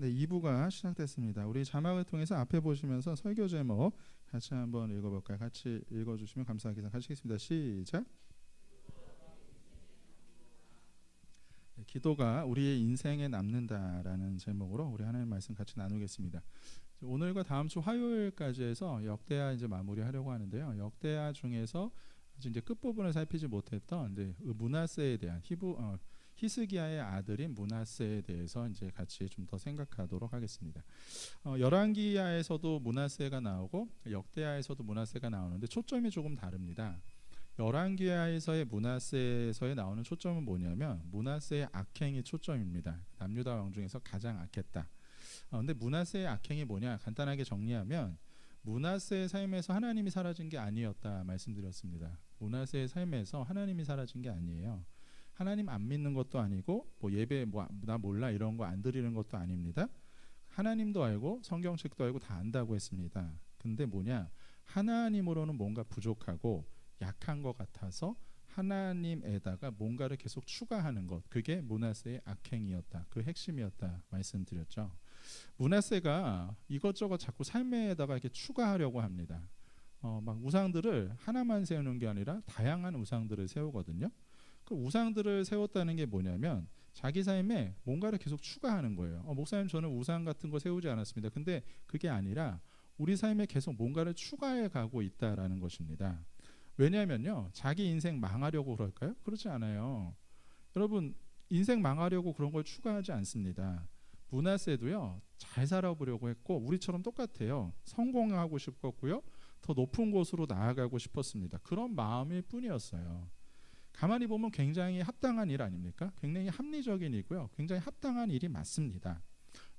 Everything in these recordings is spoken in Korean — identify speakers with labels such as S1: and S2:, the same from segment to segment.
S1: 네, 2부가 시작됐습니다. 우리 자막을 통해서 앞에 보시면서 설교 제목 같이 한번 읽어볼까요? 같이 읽어주시면 감사하겠습니다. 시작. 네, 기도가 우리의 인생에 남는다라는 제목으로 우리 하나님 말씀 같이 나누겠습니다. 오늘과 다음 주 화요일까지 해서 역대하 이제 마무리하려고 하는데요. 역대하 중에서 아직 이제 끝 부분을 살피지 못했던 이제 므낫세에 대한 히스기야의 아들인 므낫세에 대해서 이제 같이 좀 더 생각하도록 하겠습니다. 열왕기야에서도 므낫세가 나오고 역대하에서도 므낫세가 나오는데 초점이 조금 다릅니다. 열왕기야에서의 므낫세에서에 나오는 초점은 뭐냐면 므낫세의 악행이 초점입니다. 남유다 왕 중에서 가장 악했다. 근데 므낫세의 악행이 뭐냐? 간단하게 정리하면 므낫세의 삶에서 하나님이 사라진 게 아니었다 말씀드렸습니다. 므낫세의 삶에서 하나님이 사라진 게 아니에요. 하나님 안 믿는 것도 아니고 뭐 예배 나 몰라 이런 거 안 드리는 것도 아닙니다. 하나님도 알고 성경책도 알고 다 안다고 했습니다. 근데 뭐냐? 하나님으로는 뭔가 부족하고 약한 것 같아서 하나님에다가 뭔가를 계속 추가하는 것, 그게 므낫세의 악행이었다. 그 핵심이었다 말씀드렸죠. 므낫세가 이것저것 자꾸 삶에다가 이렇게 추가하려고 합니다. 막 우상들을 하나만 세우는 게 아니라 다양한 우상들을 세우거든요. 그 우상들을 세웠다는 게 뭐냐면 자기 삶에 뭔가를 계속 추가하는 거예요. 목사님 저는 우상 같은 거 세우지 않았습니다. 근데 그게 아니라 우리 삶에 계속 뭔가를 추가해 가고 있다라는 것입니다. 왜냐하면요, 자기 인생 망하려고 그럴까요? 그렇지 않아요. 여러분, 인생 망하려고 그런 걸 추가하지 않습니다. 므낫세도요, 잘 살아보려고 했고 우리처럼 똑같아요. 성공하고 싶었고요, 더 높은 곳으로 나아가고 싶었습니다. 그런 마음일 뿐이었어요. 가만히 보면 굉장히 합당한 일 아닙니까? 굉장히 합리적인 일이고요, 굉장히 합당한 일이 맞습니다.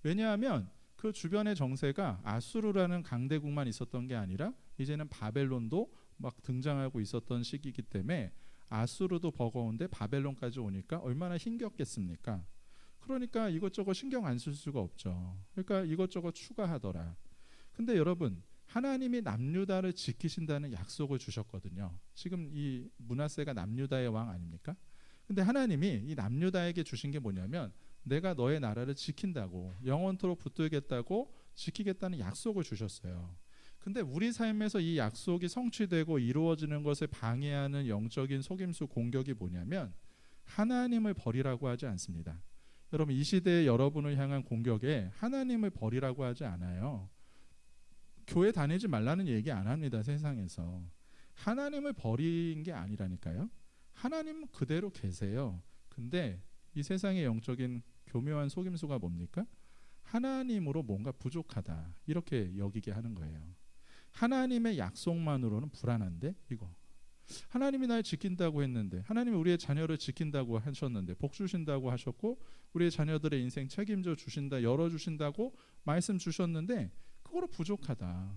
S1: 왜냐하면 그 주변의 정세가 아수르라는 강대국만 있었던 게 아니라 이제는 바벨론도 막 등장하고 있었던 시기이기 때문에 아수르도 버거운데 바벨론까지 오니까 얼마나 힘겹겠습니까? 그러니까 이것저것 신경 안 쓸 수가 없죠. 그러니까 이것저것 추가하더라. 근데 여러분, 하나님이 남유다를 지키신다는 약속을 주셨거든요. 지금 이 므낫세가 남유다의 왕 아닙니까? 근데 하나님이 이 남유다에게 주신 게 뭐냐면 내가 너의 나라를 지킨다고, 영원토록 붙들겠다고, 지키겠다는 약속을 주셨어요. 근데 우리 삶에서 이 약속이 성취되고 이루어지는 것을 방해하는 영적인 속임수 공격이 뭐냐면 하나님을 버리라고 하지 않습니다. 여러분, 이 시대의 여러분을 향한 공격에 하나님을 버리라고 하지 않아요. 교회 다니지 말라는 얘기 안 합니다. 세상에서 하나님을 버린 게 아니라니까요. 하나님은 그대로 계세요. 근데 이 세상의 영적인 교묘한 속임수가 뭡니까? 하나님으로 뭔가 부족하다, 이렇게 여기게 하는 거예요. 하나님의 약속만으로는 불안한데, 이거 하나님이 날 지킨다고 했는데, 하나님이 우리의 자녀를 지킨다고 하셨는데, 복 주신다고 하셨고 우리의 자녀들의 인생 책임져 주신다, 열어주신다고 말씀 주셨는데 그거로 부족하다,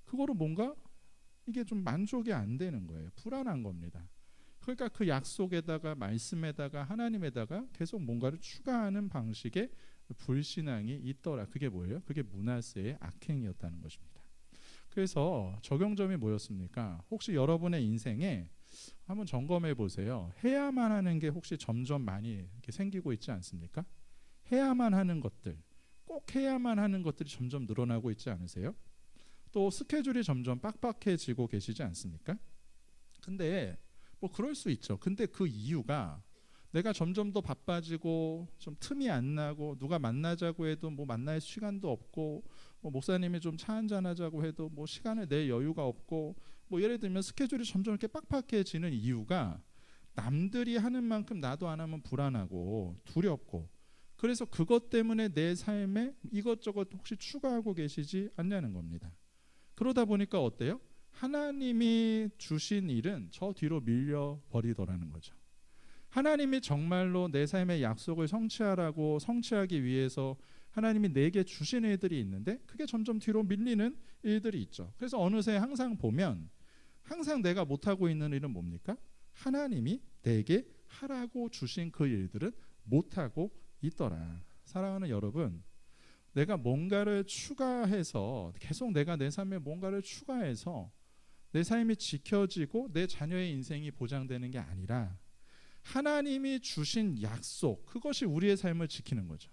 S1: 그거로 뭔가 이게 좀 만족이 안 되는 거예요. 불안한 겁니다. 그러니까 그 약속에다가 말씀에다가 하나님에다가 계속 뭔가를 추가하는 방식의 불신앙이 있더라. 그게 뭐예요? 그게 므낫세의 악행이었다는 것입니다. 그래서 적용점이 뭐였습니까? 혹시 여러분의 인생에 한번 점검해 보세요. 해야만 하는 게 혹시 점점 많이 이렇게 생기고 있지 않습니까? 해야만 하는 것들, 꼭 해야만 하는 것들이 점점 늘어나고 있지 않으세요? 또 스케줄이 점점 빡빡해지고 계시지 않습니까? 근데 뭐 그럴 수 있죠. 근데 그 이유가 내가 점점 더 바빠지고 좀 틈이 안 나고, 누가 만나자고 해도 뭐 만날 시간도 없고, 뭐 목사님이 좀 차 한잔 하자고 해도 뭐 시간을 낼 여유가 없고, 뭐 예를 들면 스케줄이 점점 이렇게 빡빡해지는 이유가 남들이 하는 만큼 나도 안 하면 불안하고 두렵고, 그래서 그것 때문에 내 삶에 이것저것 혹시 추가하고 계시지 않냐는 겁니다. 그러다 보니까 어때요? 하나님이 주신 일은 저 뒤로 밀려버리더라는 거죠. 하나님이 정말로 내 삶의 약속을 성취하기 위해서 하나님이 내게 주신 일들이 있는데 그게 점점 뒤로 밀리는 일들이 있죠. 그래서 어느새 항상 보면 항상 내가 못하고 있는 일은 뭡니까? 하나님이 내게 하라고 주신 그 일들은 못하고 있더라. 사랑하는 여러분, 내가 뭔가를 추가해서 계속 내가 내 삶에 뭔가를 추가해서 내 삶이 지켜지고 내 자녀의 인생이 보장되는 게 아니라 하나님이 주신 약속, 그것이 우리의 삶을 지키는 거죠.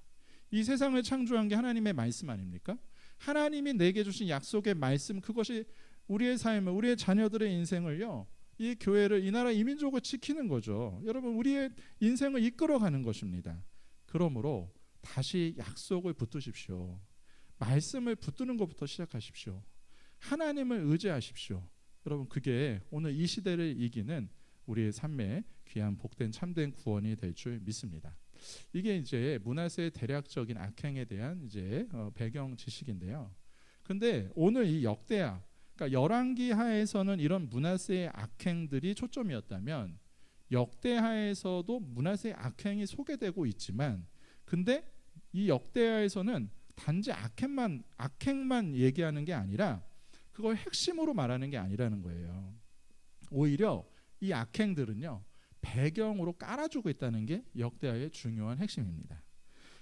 S1: 이 세상을 창조한 게 하나님의 말씀 아닙니까? 하나님이 내게 주신 약속의 말씀, 그것이 우리의 삶을, 우리의 자녀들의 인생을요, 이 교회를, 이 나라, 이 민족을 지키는 거죠. 여러분, 우리의 인생을 이끌어가는 것입니다. 그러므로 다시 약속을 붙드십시오. 말씀을 붙드는 것부터 시작하십시오. 하나님을 의지하십시오. 여러분, 그게 오늘 이 시대를 이기는 우리의 삶의 귀한 복된 참된 구원이 될 줄 믿습니다. 이게 이제 므낫세의 대략적인 악행에 대한 이제 배경 지식인데요. 근데 오늘 이 역대하, 그러니까 열왕기 하에서는 이런 므낫세의 악행들이 초점이었다면 역대하에서도 므낫세의 악행이 소개되고 있지만, 근데 이 역대하에서는 단지 악행만 얘기하는 게 아니라 그걸 핵심으로 말하는 게 아니라는 거예요. 오히려 이 악행들은요, 배경으로 깔아주고 있다는 게 역대하의 중요한 핵심입니다.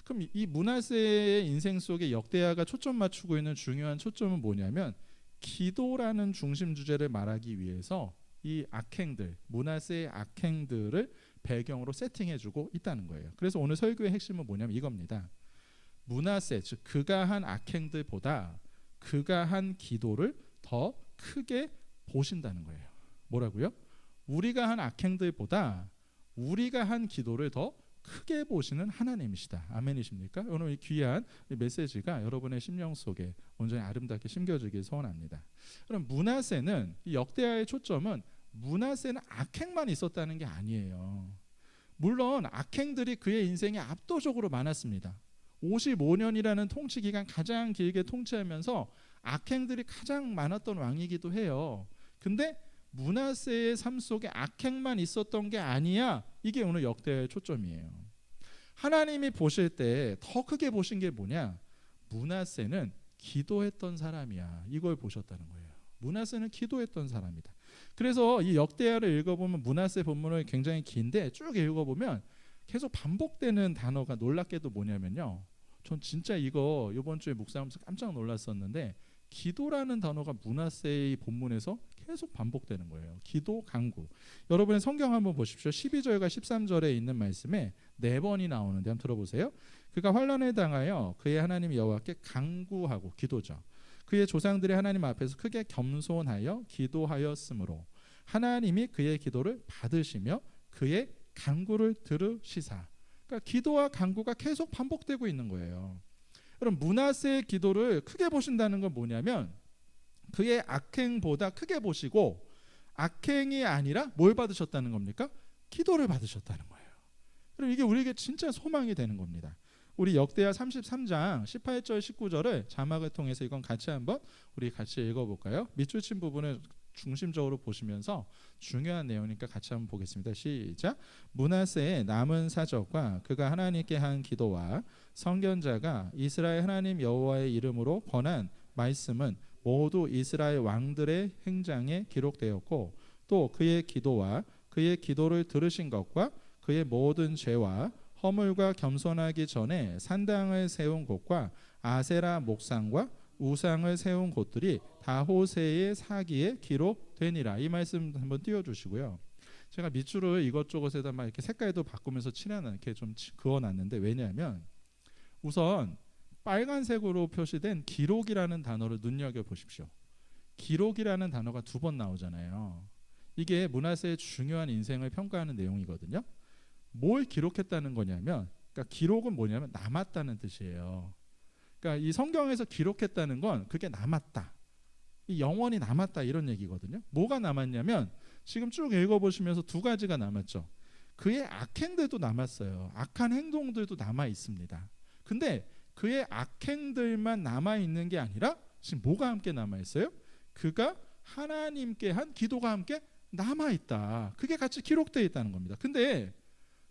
S1: 그럼 이 므낫세의 인생 속에 역대하가 초점 맞추고 있는 중요한 초점은 뭐냐면, 기도라는 중심 주제를 말하기 위해서 이 악행들, 므낫세의 악행들을 배경으로 세팅해주고 있다는 거예요. 그래서 오늘 설교의 핵심은 뭐냐면 이겁니다. 므낫세, 즉 그가 한 악행들보다 그가 한 기도를 더 크게 보신다는 거예요. 뭐라고요? 우리가 한 악행들보다 우리가 한 기도를 더 크게 보시는 하나님이시다. 아멘이십니까? 오늘 이 귀한 메시지가 여러분의 심령 속에 온전히 아름답게 심겨지길 소원합니다. 그럼 므낫세는, 이 역대하의 초점은 므낫세는 악행만 있었다는 게 아니에요. 물론 악행들이 그의 인생에 압도적으로 많았습니다. 55년이라는 통치 기간 가장 길게 통치하면서 악행들이 가장 많았던 왕이기도 해요. 근데 므낫세의 삶 속에 악행만 있었던 게 아니야. 이게 오늘 역대의 초점이에요. 하나님이 보실 때 더 크게 보신 게 뭐냐? 므낫세는 기도했던 사람이야. 이걸 보셨다는 거예요. 므낫세는 기도했던 사람이다. 그래서 이 역대하를 읽어보면 므낫세 본문을 굉장히 긴데 쭉 읽어보면 계속 반복되는 단어가 놀랍게도 뭐냐면요, 전 진짜 이거 이번 주에 묵상하면서 깜짝 놀랐었는데, 기도라는 단어가 므낫세의 본문에서 계속 반복되는 거예요. 기도, 간구. 여러분의 성경 한번 보십시오. 12절과 13절에 있는 말씀에 4번이 나오는데 한번 들어보세요. 그가 환난에 당하여 그의 하나님 여호와께 간구하고, 기도죠. 그의 조상들이 하나님 앞에서 크게 겸손하여 기도하였으므로 하나님이 그의 기도를 받으시며 그의 간구를 들으시사. 그러니까 기도와 간구가 계속 반복되고 있는 거예요. 그럼 므낫세의 기도를 크게 보신다는 건 뭐냐면, 그의 악행보다 크게 보시고, 악행이 아니라 뭘 받으셨다는 겁니까? 기도를 받으셨다는 거예요. 그럼 이게 우리에게 진짜 소망이 되는 겁니다. 우리 역대하 33장 18절 19절을 자막을 통해서 이건 같이 한번 우리 같이 읽어볼까요? 밑줄 친 부분을 중심적으로 보시면서 중요한 내용이니까 같이 한번 보겠습니다. 시작. 므낫세의 남은 사적과 그가 하나님께 한 기도와 선견자가 이스라엘 하나님 여호와의 이름으로 권한 말씀은 모두 이스라엘 왕들의 행장에 기록되었고, 또 그의 기도와 그의 기도를 들으신 것과 그의 모든 죄와 허물과 겸손하기 전에 산당을 세운 곳과 아세라 목상과 우상을 세운 곳들이 다호세의 사기에 기록되니라. 이 말씀 한번 띄워주시고요. 제가 밑줄을 이것저것에다 막 이렇게 색깔도 바꾸면서 이렇게 좀 그어놨는데, 왜냐하면 우선 빨간색으로 표시된 기록이라는 단어를 눈여겨 보십시오. 기록이라는 단어가 2번 나오잖아요. 이게 므낫세의 중요한 인생을 평가하는 내용이거든요. 뭘 기록했다는 거냐면, 그러니까 기록은 뭐냐면 남았다는 뜻이에요. 그러니까 이 성경에서 기록했다는 건 그게 남았다, 이 영원히 남았다, 이런 얘기거든요. 뭐가 남았냐면 지금 쭉 읽어보시면서 2가지가 남았죠. 그의 악행들도 남았어요. 악한 행동들도 남아 있습니다. 근데 그의 악행들만 남아 있는 게 아니라 지금 뭐가 함께 남아 있어요? 그가 하나님께 한 기도가 함께 남아 있다. 그게 같이 기록되어 있다는 겁니다. 근데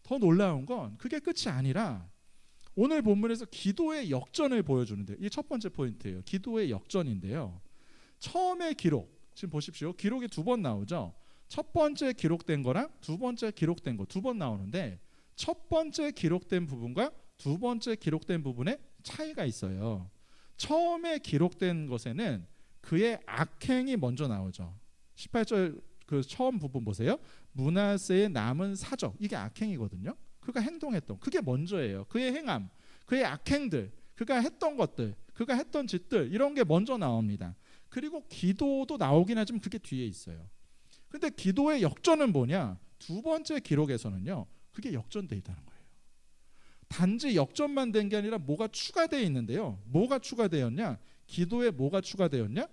S1: 더 놀라운 건 그게 끝이 아니라 오늘 본문에서 기도의 역전을 보여주는데, 이게 첫 번째 포인트예요. 기도의 역전인데요. 처음에 기록, 지금 보십시오. 기록이 2번 나오죠. 첫 번째 기록된 거랑 2번째 기록된 거 2번 나오는데, 첫 번째 기록된 부분과 2번째 기록된 부분에 차이가 있어요. 처음에 기록된 것에는 그의 악행이 먼저 나오죠. 18절 그 처음 부분 보세요. 므낫세의 남은 사적, 이게 악행이거든요. 그가 행동했던, 그게 먼저예요. 그의 행함, 그의 악행들, 그가 했던 것들, 그가 했던 짓들 이런 게 먼저 나옵니다. 그리고 기도도 나오긴 하지만 그게 뒤에 있어요. 근데 기도의 역전은 뭐냐? 두 번째 기록에서는요. 그게 역전돼 있다는 거예요. 단지 역전만 된 게 아니라 뭐가 추가되어 있는데요. 뭐가 추가되었냐? 기도에 뭐가 추가되었냐?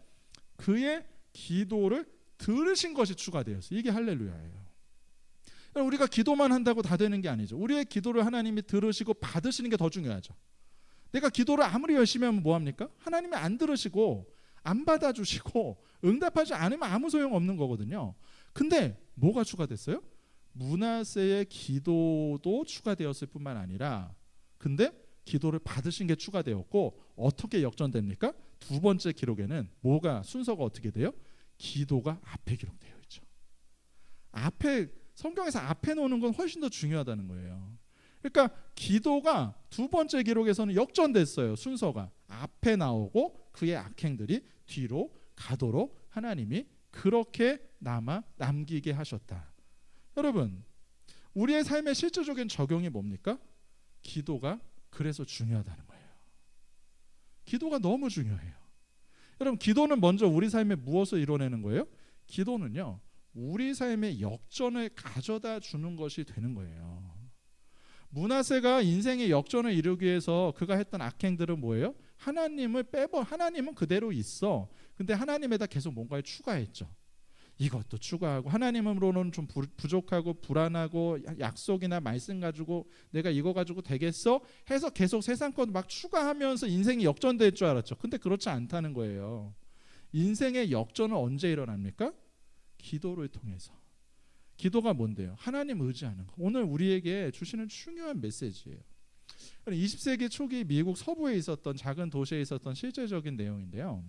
S1: 그의 기도를 들으신 것이 추가되었어요. 이게 할렐루야예요. 우리가 기도만 한다고 다 되는 게 아니죠. 우리의 기도를 하나님이 들으시고 받으시는 게 더 중요하죠. 내가 기도를 아무리 열심히 하면 뭐합니까? 하나님이 안 들으시고 안 받아주시고 응답하지 않으면 아무 소용없는 거거든요. 근데 뭐가 추가됐어요? 므낫세의 기도도 추가되었을 뿐만 아니라 근데 기도를 받으신 게 추가되었고 어떻게 역전됩니까? 두 번째 기록에는 뭐가 순서가 어떻게 돼요? 기도가 앞에 기록되어 있죠. 앞에 성경에서 앞에 놓는 건 훨씬 더 중요하다는 거예요. 그러니까 기도가 두 번째 기록에서는 역전됐어요. 순서가 앞에 나오고 그의 악행들이 뒤로 가도록 하나님이 그렇게 남기게 하셨다. 여러분, 우리의 삶의 실질적인 적용이 뭡니까? 기도가 그래서 중요하다는 거예요. 기도가 너무 중요해요. 여러분, 기도는 먼저 우리 삶에 무엇을 이뤄내는 거예요? 기도는요, 우리 삶의 역전을 가져다 주는 것이 되는 거예요. 므낫세가 인생의 역전을 이루기 위해서 그가 했던 악행들은 뭐예요? 하나님은 그대로 있어. 근데 하나님에다 계속 뭔가를 추가했죠. 이것도 추가하고 하나님으로는 좀 부족하고 불안하고 약속이나 말씀 가지고 내가 이거 가지고 되겠어? 해서 계속 세상 것 막 추가하면서 인생이 역전될 줄 알았죠. 근데 그렇지 않다는 거예요. 인생의 역전은 언제 일어납니까? 기도를 통해서. 기도가 뭔데요? 하나님 의지하는 거. 오늘 우리에게 주시는 중요한 메시지예요. 20세기 초기 미국 서부에 있었던 작은 도시에 있었던 실제적인 내용인데요.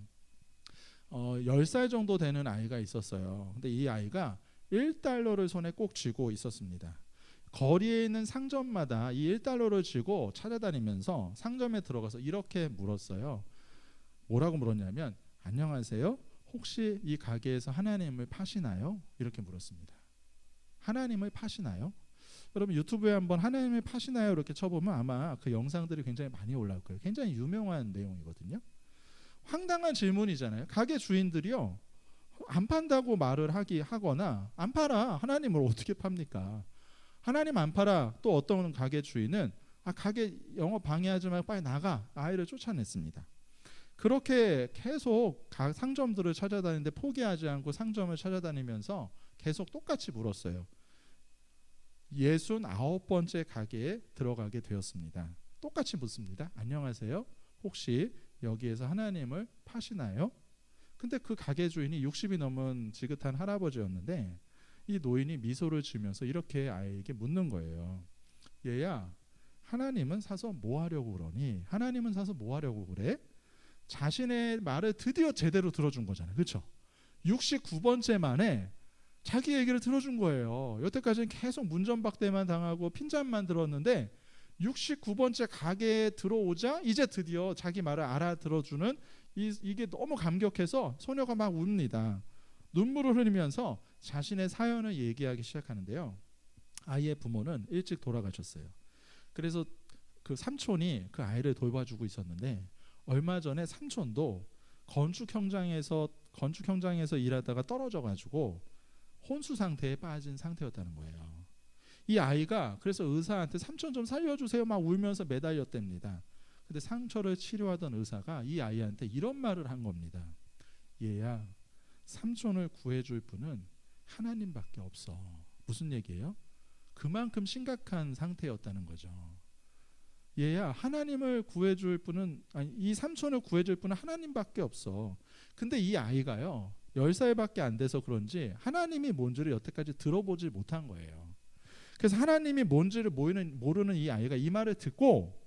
S1: 10살 정도 되는 아이가 있었어요. 근데 이 아이가 $1를 손에 꼭 쥐고 있었습니다. 거리에 있는 상점마다 이 $1를 쥐고 찾아다니면서 상점에 들어가서 이렇게 물었어요. 뭐라고 물었냐면, 안녕하세요. 혹시 이 가게에서 하나님을 파시나요? 이렇게 물었습니다. 하나님을 파시나요? 여러분 유튜브에 한번 하나님을 파시나요? 이렇게 쳐보면 아마 그 영상들이 굉장히 많이 올라올 거예요. 굉장히 유명한 내용이거든요. 황당한 질문이잖아요. 가게 주인들이요, 안 판다고 말을 하거나 안 팔아. 하나님을 어떻게 팝니까? 하나님 안 팔아. 또 어떤 가게 주인은 가게 영업 방해하지 말고 빨리 나가. 아이를 쫓아냈습니다. 그렇게 계속 상점들을 찾아다니는데 포기하지 않고 상점을 찾아다니면서 계속 똑같이 물었어요. 69번째 가게에 들어가게 되었습니다. 똑같이 묻습니다. 안녕하세요. 혹시 여기에서 하나님을 파시나요? 근데 그 가게 주인이 60이 넘은 지긋한 할아버지였는데 이 노인이 미소를 지으면서 이렇게 아이에게 묻는 거예요. 얘야, 하나님은 사서 뭐 하려고 그러니? 하나님은 사서 뭐 하려고 그래? 자신의 말을 드디어 제대로 들어준 거잖아요. 그렇죠? 69번째 만에 자기 얘기를 들어준 거예요. 여태까지는 계속 문전박대만 당하고 핀잔만 들었는데 69번째 가게에 들어오자 이제 드디어 자기 말을 알아들어주는 이게 너무 감격해서 소녀가 막 웁니다. 눈물을 흘리면서 자신의 사연을 얘기하기 시작하는데요. 아이의 부모는 일찍 돌아가셨어요. 그래서 그 삼촌이 그 아이를 돌봐주고 있었는데 얼마 전에 삼촌도 건축 현장에서 일하다가 떨어져가지고 혼수 상태에 빠진 상태였다는 거예요. 이 아이가 그래서 의사한테 삼촌 좀 살려주세요 막 울면서 매달렸답니다. 근데 상처를 치료하던 의사가 이 아이한테 이런 말을 한 겁니다. 얘야, 삼촌을 구해줄 분은 하나님밖에 없어. 무슨 얘기예요? 그만큼 심각한 상태였다는 거죠. 얘야, 하나님을 구해줄 분은 이 삼촌을 구해줄 분은 하나님밖에 없어. 근데 이 아이가요, 10살밖에 안 돼서 그런지 하나님이 뭔지를 여태까지 들어보지 못한 거예요. 그래서 하나님이 뭔지를 모르는 이 아이가 이 말을 듣고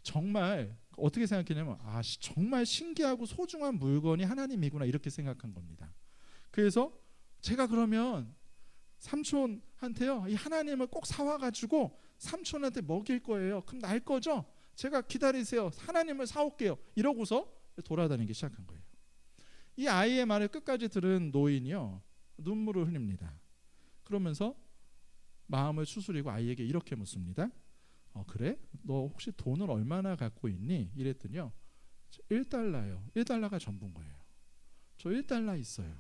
S1: 정말 어떻게 생각했냐면 정말 신기하고 소중한 물건이 하나님이구나 이렇게 생각한 겁니다. 그래서 제가 그러면 삼촌한테요, 이 하나님을 꼭 사와가지고 삼촌한테 먹일 거예요. 그럼 날 거죠? 제가 기다리세요. 하나님을 사올게요. 이러고서 돌아다니기 시작한 거예요. 이 아이의 말을 끝까지 들은 노인이요, 눈물을 흘립니다. 그러면서 마음을 추스리고 아이에게 이렇게 묻습니다. 그래? 너 혹시 돈을 얼마나 갖고 있니? 이랬더니요. 1달러요. 1달러가 전부인 거예요. 저 1달러 있어요.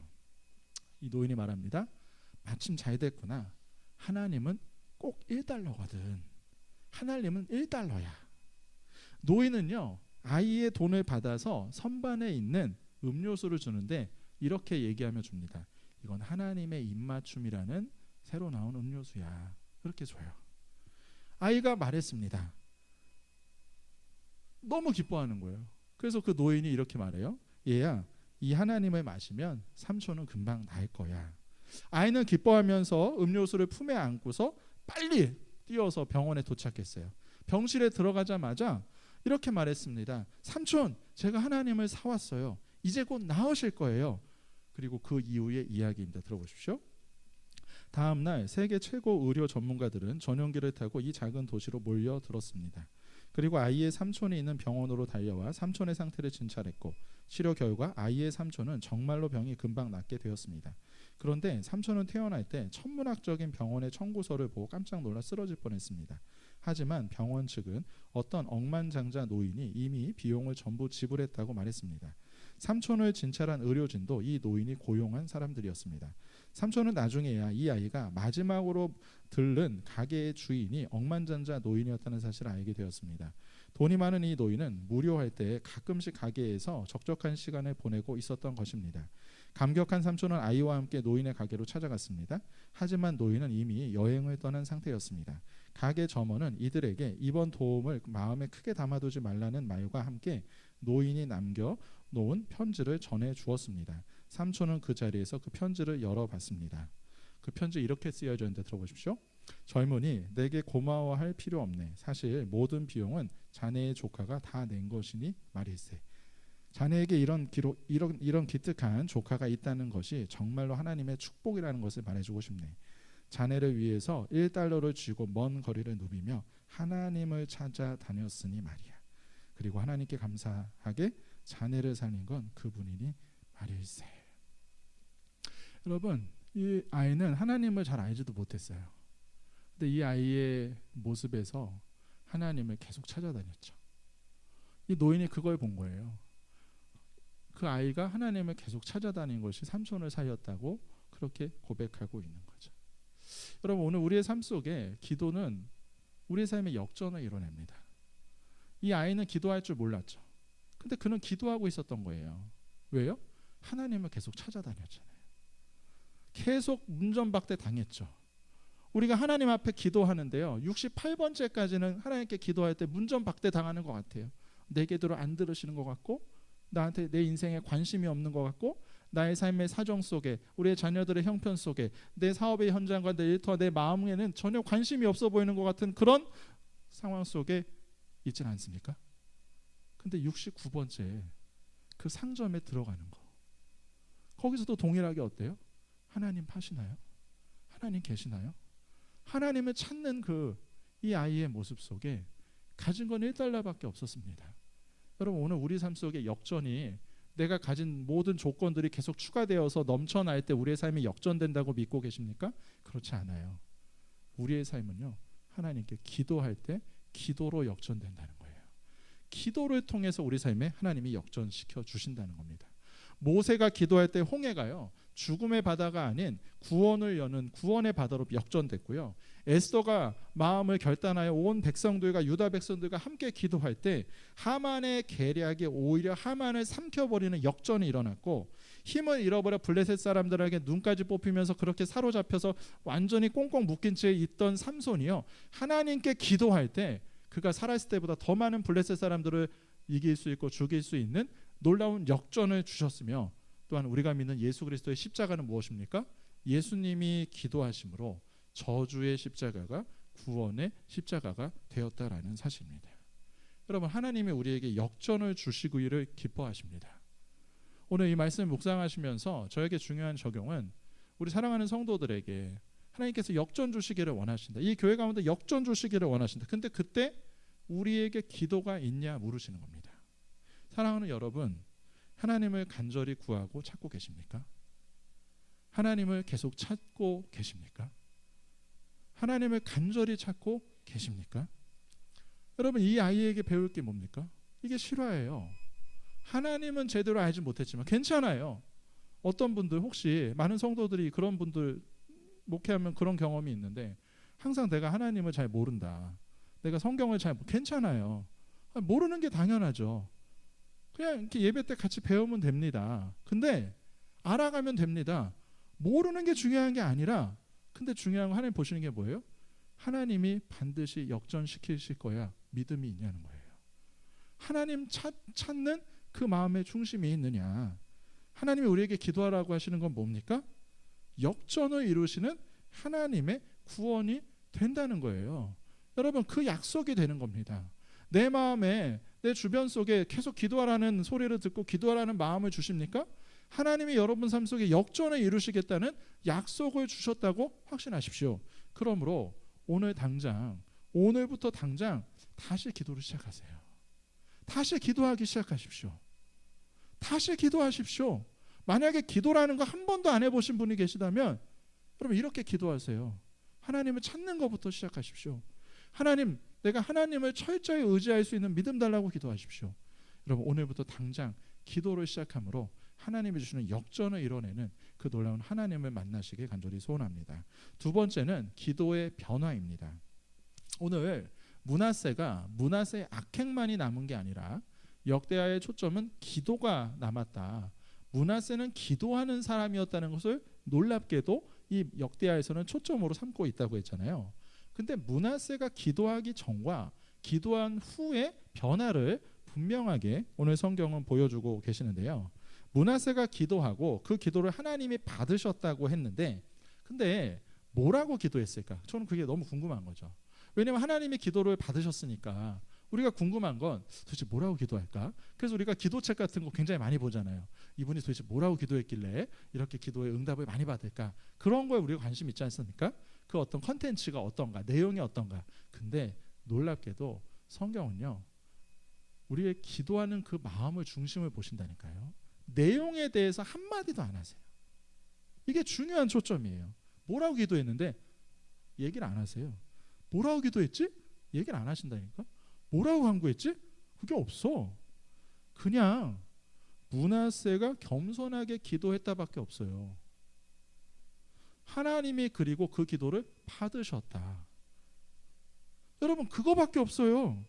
S1: 이 노인이 말합니다. 마침 잘 됐구나. 하나님은 꼭 1달러거든. 하나님은 1달러야. 노인은요. 아이의 돈을 받아서 선반에 있는 음료수를 주는데 이렇게 얘기하며 줍니다. 이건 하나님의 입맞춤이라는 새로 나온 음료수야. 그렇게 줘요. 아이가 말했습니다. 너무 기뻐하는 거예요. 그래서 그 노인이 이렇게 말해요. 얘야, 이 하나님을 마시면 삼촌은 금방 나을 거야. 아이는 기뻐하면서 음료수를 품에 안고서 빨리 뛰어서 병원에 도착했어요. 병실에 들어가자마자 이렇게 말했습니다. 삼촌, 제가 하나님을 사왔어요. 이제 곧 나으실 거예요. 그리고 그 이후의 이야기입니다. 들어보십시오. 다음 날 세계 최고 의료 전문가들은 전용기를 타고 이 작은 도시로 몰려들었습니다. 그리고 아이의 삼촌이 있는 병원으로 달려와 삼촌의 상태를 진찰했고 치료 결과 아이의 삼촌은 정말로 병이 금방 낫게 되었습니다. 그런데 삼촌은 태어날 때 천문학적인 병원의 청구서를 보고 깜짝 놀라 쓰러질 뻔했습니다. 하지만 병원 측은 어떤 억만장자 노인이 이미 비용을 전부 지불했다고 말했습니다. 삼촌을 진찰한 의료진도 이 노인이 고용한 사람들이었습니다. 삼촌은 나중에야 이 아이가 마지막으로 들른 가게의 주인이 억만장자 노인이었다는 사실을 알게 되었습니다. 돈이 많은 이 노인은 무료할 때 가끔씩 가게에서 적적한 시간을 보내고 있었던 것입니다. 감격한 삼촌은 아이와 함께 노인의 가게로 찾아갔습니다. 하지만 노인은 이미 여행을 떠난 상태였습니다. 가게 점원은 이들에게 이번 도움을 마음에 크게 담아두지 말라는 말과 함께 노인이 남겨놓은 편지를 전해 주었습니다. 삼촌은 그 자리에서 그 편지를 열어봤습니다. 그 편지 이렇게 쓰여져 있는데 들어보십시오. 젊은이, 내게 고마워할 필요 없네. 사실 모든 비용은 자네의 조카가 다 낸 것이니 말일세. 자네에게 이런 기특한 조카가 있다는 것이 정말로 하나님의 축복이라는 것을 말해주고 싶네. 자네를 위해서 1달러를 쥐고 먼 거리를 누비며 하나님을 찾아다녔으니 말이야. 그리고 하나님께 감사하게 자네를 살린 건 그분이니 말일세. 여러분, 이 아이는 하나님을 잘 알지도 못했어요. 근데 이 아이의 모습에서 하나님을 계속 찾아다녔죠. 이 노인이 그걸 본 거예요. 그 아이가 하나님을 계속 찾아다닌 것이 삼촌을 살렸다고 그렇게 고백하고 있는 거죠. 여러분, 오늘 우리의 삶 속에 기도는 우리의 삶의 역전을 이뤄냅니다. 이 아이는 기도할 줄 몰랐죠. 근데 그는 기도하고 있었던 거예요. 왜요? 하나님을 계속 찾아다녔잖아요. 계속 문전박대 당했죠. 우리가 하나님 앞에 기도하는데요, 68번째까지는 하나님께 기도할 때 문전박대 당하는 것 같아요. 내 기도를 안 들으시는 것 같고, 나한테 내 인생에 관심이 없는 것 같고, 나의 삶의 사정 속에, 우리의 자녀들의 형편 속에, 내 사업의 현장과 내 일터와 내 마음에는 전혀 관심이 없어 보이는 것 같은 그런 상황 속에 있지는 않습니까? 근데 69번째 그 상점에 들어가는 거, 거기서도 동일하게 어때요? 하나님 하시나요? 하나님 계시나요? 하나님을 찾는 이 아이의 모습 속에 가진 건 1달러밖에 없었습니다. 여러분, 오늘 우리 삶 속에 역전이, 내가 가진 모든 조건들이 계속 추가되어서 넘쳐날 때 우리의 삶이 역전된다고 믿고 계십니까? 그렇지 않아요. 우리의 삶은요, 하나님께 기도할 때 기도로 역전된다는 거예요. 기도를 통해서 우리 삶에 하나님이 역전시켜 주신다는 겁니다. 모세가 기도할 때 홍해가요, 죽음의 바다가 아닌 구원을 여는 구원의 바다로 역전됐고요. 에스더가 마음을 결단하여 온 백성들과 유다 백성들과 함께 기도할 때 하만의 계략이 오히려 하만을 삼켜버리는 역전이 일어났고, 힘을 잃어버려 블레셋 사람들에게 눈까지 뽑히면서 그렇게 사로잡혀서 완전히 꽁꽁 묶인 채 있던 삼손이요, 하나님께 기도할 때 그가 살아있을 때보다 더 많은 블레셋 사람들을 이길 수 있고 죽일 수 있는 놀라운 역전을 주셨으며, 또한 우리가 믿는 예수 그리스도의 십자가는 무엇입니까? 예수님이 기도하심으로 저주의 십자가가 구원의 십자가가 되었다라는 사실입니다. 여러분, 하나님이 우리에게 역전을 주시기를 기뻐하십니다. 오늘 이 말씀 묵상하시면서 저에게 중요한 적용은, 우리 사랑하는 성도들에게 하나님께서 역전 주시기를 원하신다. 이 교회 가운데 역전 주시기를 원하신다. 근데 그때 우리에게 기도가 있냐 물으시는 겁니다. 사랑하는 여러분, 하나님을 간절히 구하고 찾고 계십니까? 하나님을 계속 찾고 계십니까? 하나님을 간절히 찾고 계십니까? 여러분 이 아이에게 배울 게 뭡니까? 이게 실화예요. 하나님은 제대로 알지 못했지만 괜찮아요. 어떤 분들 혹시 많은 성도들이 그런 분들 목회하면 그런 경험이 있는데 항상 내가 하나님을 잘 모른다. 내가 성경을 잘 괜찮아요. 모르는 게 당연하죠. 그냥 이렇게 예배 때 같이 배우면 됩니다. 근데 알아가면 됩니다. 모르는 게 중요한 게 아니라 근데 중요한 건 하나님 보시는 게 뭐예요? 하나님이 반드시 역전시키실 거야. 믿음이 있냐는 거예요. 하나님 찾는 그 마음의 중심이 있느냐. 하나님이 우리에게 기도하라고 하시는 건 뭡니까? 역전을 이루시는 하나님의 구원이 된다는 거예요. 여러분 그 약속이 되는 겁니다. 내 마음에 내 주변 속에 계속 기도하라는 소리를 듣고 기도하라는 마음을 주십니까? 하나님이 여러분 삶 속에 역전을 이루시겠다는 약속을 주셨다고 확신하십시오. 그러므로 오늘부터 당장 다시 기도를 시작하세요. 다시 기도하기 시작하십시오. 다시 기도하십시오. 만약에 기도라는 거 한 번도 안 해보신 분이 계시다면 여러분 이렇게 기도하세요. 하나님을 찾는 것부터 시작하십시오. 하나님, 내가 하나님을 철저히 의지할 수 있는 믿음 달라고 기도하십시오. 여러분 오늘부터 당장 기도를 시작함으로 하나님이 주시는 역전을 이뤄내는 그 놀라운 하나님을 만나시길 간절히 소원합니다. 두 번째는 기도의 변화입니다. 오늘 므낫세의 악행만이 남은 게 아니라 역대하의 초점은 기도가 남았다. 므낫세는 기도하는 사람이었다는 것을 놀랍게도 이 역대하에서는 초점으로 삼고 있다고 했잖아요. 근데 므낫세가 기도하기 전과 기도한 후의 변화를 분명하게 오늘 성경은 보여주고 계시는데요. 므낫세가 기도하고 그 기도를 하나님이 받으셨다고 했는데 근데 뭐라고 기도했을까? 저는 그게 너무 궁금한 거죠. 왜냐하면 하나님이 기도를 받으셨으니까 우리가 궁금한 건 도대체 뭐라고 기도할까? 그래서 우리가 기도책 같은 거 굉장히 많이 보잖아요. 이분이 도대체 뭐라고 기도했길래 이렇게 기도에 응답을 많이 받을까? 그런 거에 우리가 관심 있지 않습니까? 그 어떤 컨텐츠가 어떤가? 내용이 어떤가? 근데 놀랍게도 성경은요. 우리의 기도하는 그 마음을 중심을 보신다니까요. 내용에 대해서 한마디도 안 하세요. 이게 중요한 초점이에요. 뭐라고 기도했는데 얘기를 안 하세요. 뭐라고 기도했지? 얘기를 안 하신다니까. 뭐라고 간구했지? 그게 없어. 그냥 므낫세가 겸손하게 기도했다밖에 없어요. 하나님이 그리고 그 기도를 받으셨다. 여러분 그거밖에 없어요.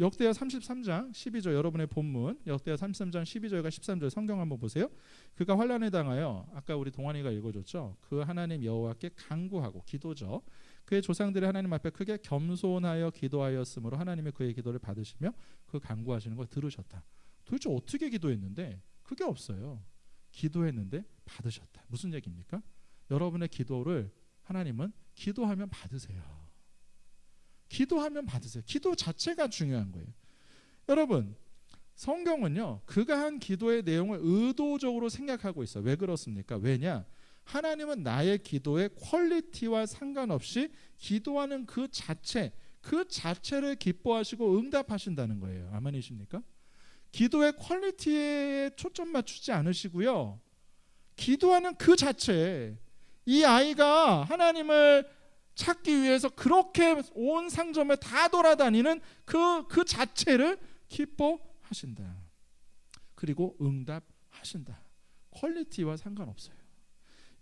S1: 역대하 33장 12절 여러분의 본문 역대하 33장 12절과 13절 성경 한번 보세요. 그가 환난에 당하여 아까 우리 동환이가 읽어줬죠. 그 하나님 여호와께 간구하고 기도죠. 그의 조상들이 하나님 앞에 크게 겸손하여 기도하였으므로 하나님이 그의 기도를 받으시며 그 간구하시는 걸 들으셨다. 도대체 어떻게 기도했는데 그게 없어요. 기도했는데 받으셨다. 무슨 얘기입니까? 여러분의 기도를 하나님은 기도하면 받으세요. 기도하면 받으세요. 기도 자체가 중요한 거예요. 여러분 성경은요 그가 한 기도의 내용을 의도적으로 생각하고 있어요. 왜 그렇습니까? 왜냐? 하나님은 나의 기도의 퀄리티와 상관없이 기도하는 그 자체를 기뻐하시고 응답하신다는 거예요. 아멘이십니까? 기도의 퀄리티에 초점 맞추지 않으시고요. 기도하는 그 자체, 이 아이가 하나님을 찾기 위해서 그렇게 온 상점을 다 돌아다니는 그 자체를 기뻐하신다. 그리고 응답하신다. 퀄리티와 상관없어요.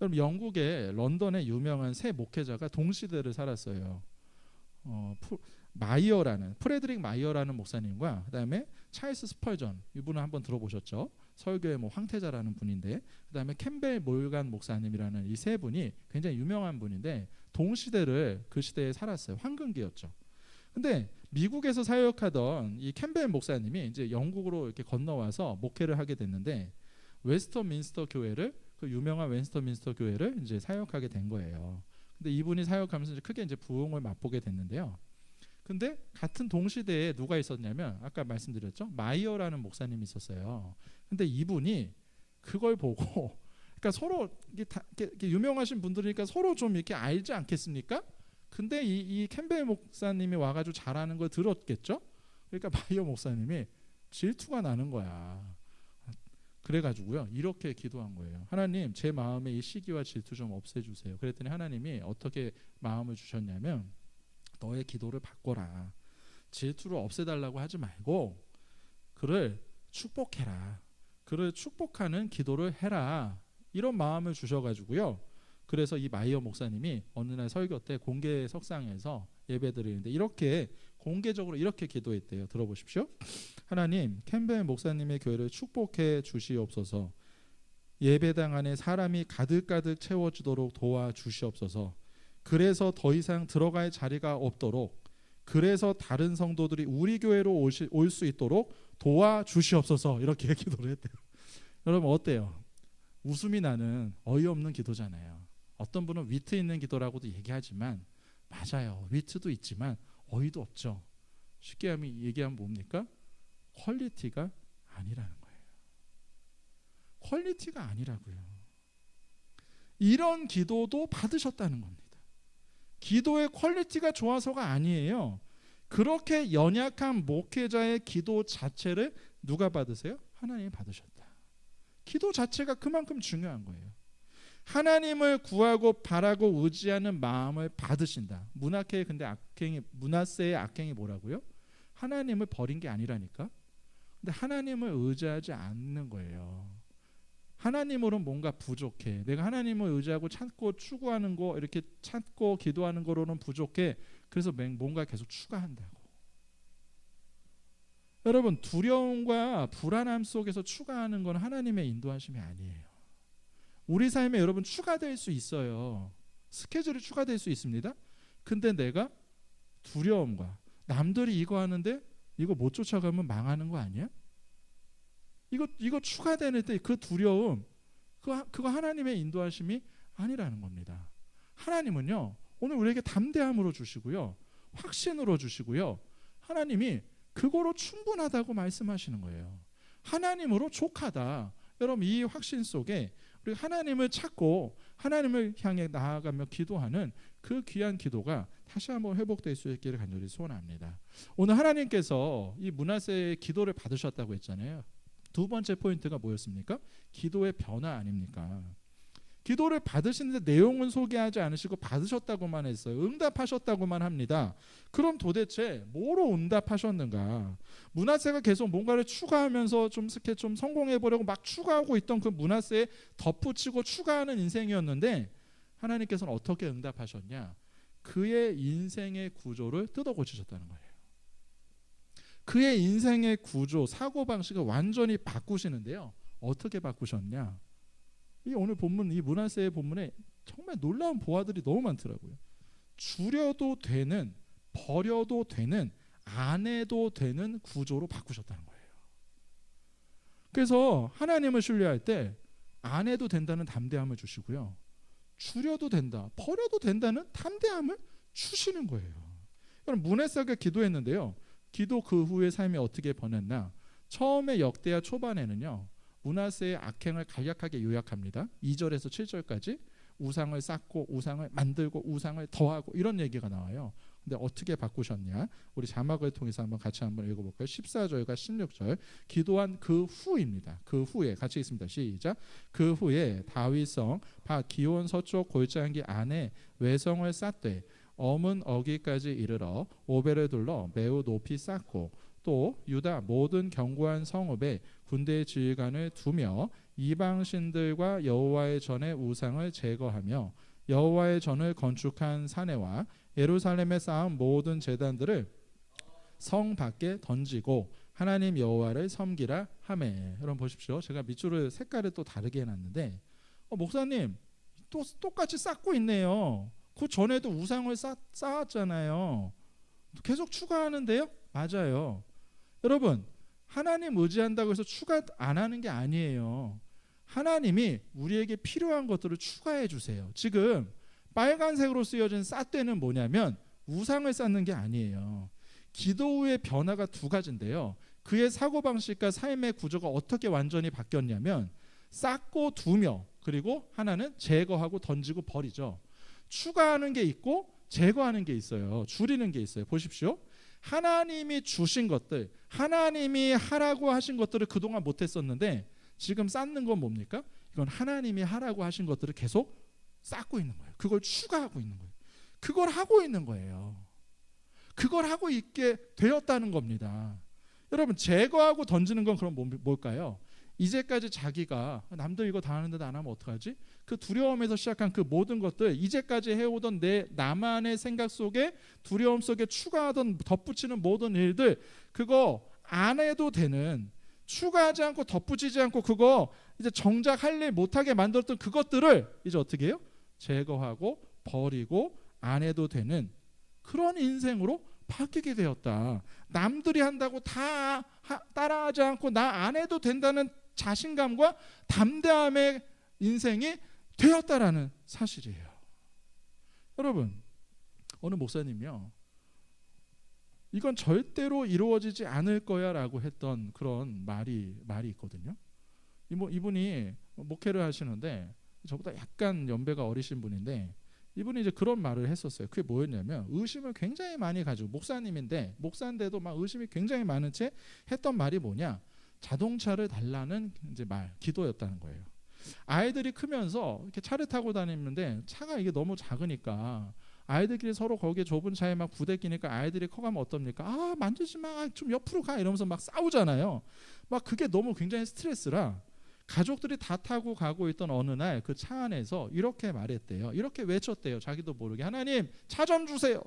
S1: 여러분 영국의 런던에 유명한 세 목회자가 동시대를 살았어요. 프레드릭 마이어라는 목사님과 그다음에 찰스 스펄전 이분은 한번 들어보셨죠? 설교의 황태자라는 분인데 그다음에 캠벨 몰간 목사님이라는 이 세 분이 굉장히 유명한 분인데 동시대를 그 시대에 살았어요. 황금기였죠. 근데 미국에서 사역하던 이 캠벨 목사님이 이제 영국으로 이렇게 건너와서 목회를 하게 됐는데 웨스터민스터 교회를 그 유명한 웨스터민스터 교회를 이제 사역하게 된 거예요. 근데 이분이 사역하면서 이제 크게 이제 부흥을 맛보게 됐는데요. 근데 같은 동시대에 누가 있었냐면 아까 말씀드렸죠. 마이어라는 목사님이 있었어요. 근데 이분이 그걸 보고 그러니까 서로 이게 유명하신 분들이니까 서로 좀 이렇게 알지 않겠습니까? 근데 이 캠벨 목사님이 와가지고 잘하는 걸 들었겠죠. 그러니까 마이어 목사님이 질투가 나는 거야. 그래가지고요 이렇게 기도한 거예요. 하나님 제 마음에 이 시기와 질투 좀 없애주세요. 그랬더니 하나님이 어떻게 마음을 주셨냐면 너의 기도를 바꿔라. 질투를 없애달라고 하지 말고 그를 축복해라. 그를 축복하는 기도를 해라. 이런 마음을 주셔가지고요. 그래서 이 마이어 목사님이 어느 날 설교 때 공개 석상에서 예배드리는데 이렇게 공개적으로 이렇게 기도했대요. 들어보십시오. 하나님, 캠벨 목사님의 교회를 축복해 주시옵소서. 예배당 안에 사람이 가득가득 채워지도록 도와주시옵소서. 그래서 더 이상 들어갈 자리가 없도록, 그래서 다른 성도들이 우리 교회로 올 수 있도록 도와주시옵소서. 이렇게 기도를 했대요. 여러분 어때요? 웃음이 나는 어이없는 기도잖아요. 어떤 분은 위트 있는 기도라고도 얘기하지만 맞아요. 위트도 있지만 어이도 없죠. 쉽게 얘기하면 뭡니까? 퀄리티가 아니라는 거예요. 퀄리티가 아니라고요. 이런 기도도 받으셨다는 겁니다. 기도의 퀄리티가 좋아서가 아니에요. 그렇게 연약한 목회자의 기도 자체를 누가 받으세요? 하나님이 받으셨다. 기도 자체가 그만큼 중요한 거예요. 하나님을 구하고 바라고 의지하는 마음을 받으신다. 므낫세의 악행이 뭐라고요? 하나님을 버린 게 아니라니까. 근데 하나님을 의지하지 않는 거예요. 하나님으로는 뭔가 부족해. 내가 하나님을 의지하고 찾고 추구하는 거, 이렇게 찾고 기도하는 거로는 부족해. 그래서 뭔가 계속 추가한다고. 여러분, 두려움과 불안함 속에서 추가하는 건 하나님의 인도하심이 아니에요. 우리 삶에 여러분 추가될 수 있어요. 스케줄이 추가될 수 있습니다. 근데 내가 두려움과 남들이 이거 하는데 이거 못 쫓아가면 망하는 거 아니야? 이거 추가되는 때 그 두려움, 그거 하나님의 인도하심이 아니라는 겁니다. 하나님은요, 오늘 우리에게 담대함으로 주시고요, 확신으로 주시고요, 하나님이 그거로 충분하다고 말씀하시는 거예요. 하나님으로 족하다. 여러분 이 확신 속에 우리 하나님을 찾고 하나님을 향해 나아가며 기도하는 그 귀한 기도가 다시 한번 회복될 수 있기를 간절히 소원합니다. 오늘 하나님께서 이 므낫세의 기도를 받으셨다고 했잖아요. 두 번째 포인트가 뭐였습니까? 기도의 변화 아닙니까? 기도를 받으시는데 내용은 소개하지 않으시고 받으셨다고만 했어요. 응답하셨다고만 합니다. 그럼 도대체 뭐로 응답하셨는가? 므낫세가 계속 뭔가를 추가하면서 좀 성공해 보려고 막 추가하고 있던 그 므낫세에 덧붙이고 추가하는 인생이었는데 하나님께서는 어떻게 응답하셨냐? 그의 인생의 구조를 뜯어 고치셨다는 거예요. 그의 인생의 구조, 사고방식을 완전히 바꾸시는데요. 어떻게 바꾸셨냐? 이 오늘 본문, 이 므낫세의 본문에 정말 놀라운 보화들이 너무 많더라고요. 줄여도 되는, 버려도 되는, 안 해도 되는 구조로 바꾸셨다는 거예요. 그래서 하나님을 신뢰할 때 안 해도 된다는 담대함을 주시고요, 줄여도 된다, 버려도 된다는 담대함을 주시는 거예요. 그럼 므낫세가 기도했는데요, 기도 그 후의 삶이 어떻게 변했나? 처음에 역대하 초반에는요, 므낫세의 악행을 간략하게 요약합니다. 2절에서 7절까지 우상을 쌓고 우상을 만들고 우상을 더하고 이런 얘기가 나와요. 근데 어떻게 바꾸셨냐? 우리 자막을 통해서 같이 한번 읽어볼까요? 14절과 16절. 기도한 그 후입니다. 그 후에 같이 읽습니다. 시작. 그 후에 다윗성 바 기온 서쪽 골짜기 안에 외성을 쌓되 엄은 어기까지 이르러 오벨을 둘러 매우 높이 쌓고 또 유다 모든 견고한 성읍에 군대의 지휘관을 두며 이방 신들과 여호와의 전의 우상을 제거하며 여호와의 전을 건축한 사내와 예루살렘에 쌓은 모든 제단들을 성 밖에 던지고 하나님 여호와를 섬기라 하매. 여러분 보십시오. 제가 밑줄을 색깔을 또 다르게 해놨는데 목사님 또 똑같이 쌓고 있네요. 그 전에도 우상을 쌓았잖아요. 계속 추가하는데요? 맞아요. 여러분 하나님 의지한다고 해서 추가 안 하는 게 아니에요. 하나님이 우리에게 필요한 것들을 추가해 주세요. 지금 빨간색으로 쓰여진 쌓대는 뭐냐면 우상을 쌓는 게 아니에요. 기도 후의 변화가 두 가지인데요. 그의 사고방식과 삶의 구조가 어떻게 완전히 바뀌었냐면 쌓고 두며 그리고 하나는 제거하고 던지고 버리죠. 추가하는 게 있고 제거하는 게 있어요. 줄이는 게 있어요. 보십시오. 하나님이 주신 것들, 하나님이 하라고 하신 것들을 그동안 못했었는데 지금 쌓는 건 뭡니까? 이건 하나님이 하라고 하신 것들을 계속 쌓고 있는 거예요. 그걸 추가하고 있는 거예요. 그걸 하고 있는 거예요. 그걸 하고 있게 되었다는 겁니다. 여러분, 제거하고 던지는 건 그럼 뭘까요? 이제까지 자기가 남들 이거 다 하는데 안 하면 어떡하지? 그 두려움에서 시작한 그 모든 것들, 이제까지 해오던 나만의 생각 속에, 두려움 속에 추가하던 덧붙이는 모든 일들, 그거 안 해도 되는, 추가하지 않고 덧붙이지 않고 그거 이제 정작 할 일 못하게 만들었던 그것들을 이제 어떻게 해요? 제거하고 버리고 안 해도 되는 그런 인생으로 바뀌게 되었다. 남들이 한다고 다 따라하지 않고 나 안 해도 된다는 자신감과 담대함의 인생이 되었다라는 사실이에요. 여러분, 어느 목사님이요, 이건 절대로 이루어지지 않을 거야 라고 했던 그런 말이 있거든요. 이분이 목회를 하시는데 저보다 약간 연배가 어리신 분인데, 이분이 이제 그런 말을 했었어요. 그게 뭐였냐면, 의심을 굉장히 많이 가지고, 목사인데도 막 의심이 굉장히 많은 채 했던 말이 뭐냐, 자동차를 달라는 이제 기도였다는 거예요. 아이들이 크면서 이렇게 차를 타고 다니는데 차가 이게 너무 작으니까 아이들끼리 서로 거기에 좁은 차에 막 부대끼니까 아이들이 커가면 어떻습니까? 아, 만지지 마, 좀 옆으로 가, 이러면서 막 싸우잖아요. 막 그게 너무 굉장히 스트레스라 가족들이 다 타고 가고 있던 어느 날 그 차 안에서 이렇게 말했대요. 이렇게 외쳤대요. 자기도 모르게, 하나님, 차 좀 주세요.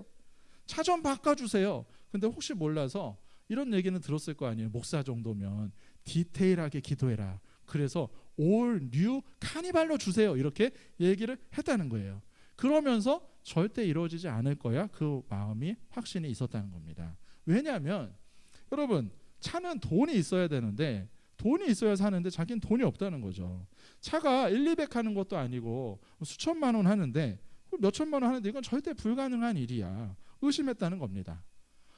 S1: 차 좀 바꿔주세요. 근데 혹시 몰라서 이런 얘기는 들었을 거 아니에요. 목사 정도면 디테일하게 기도해라. 그래서 올 뉴 카니발로 주세요. 이렇게 얘기를 했다는 거예요. 그러면서 절대 이루어지지 않을 거야, 그 마음이, 확신이 있었다는 겁니다. 왜냐하면 여러분, 차는 돈이 있어야 되는데, 돈이 있어야 사는데 자기는 돈이 없다는 거죠. 차가 1, 200 하는 것도 아니고 수천만 원 하는데, 몇 천만 원 하는데 이건 절대 불가능한 일이야. 의심했다는 겁니다.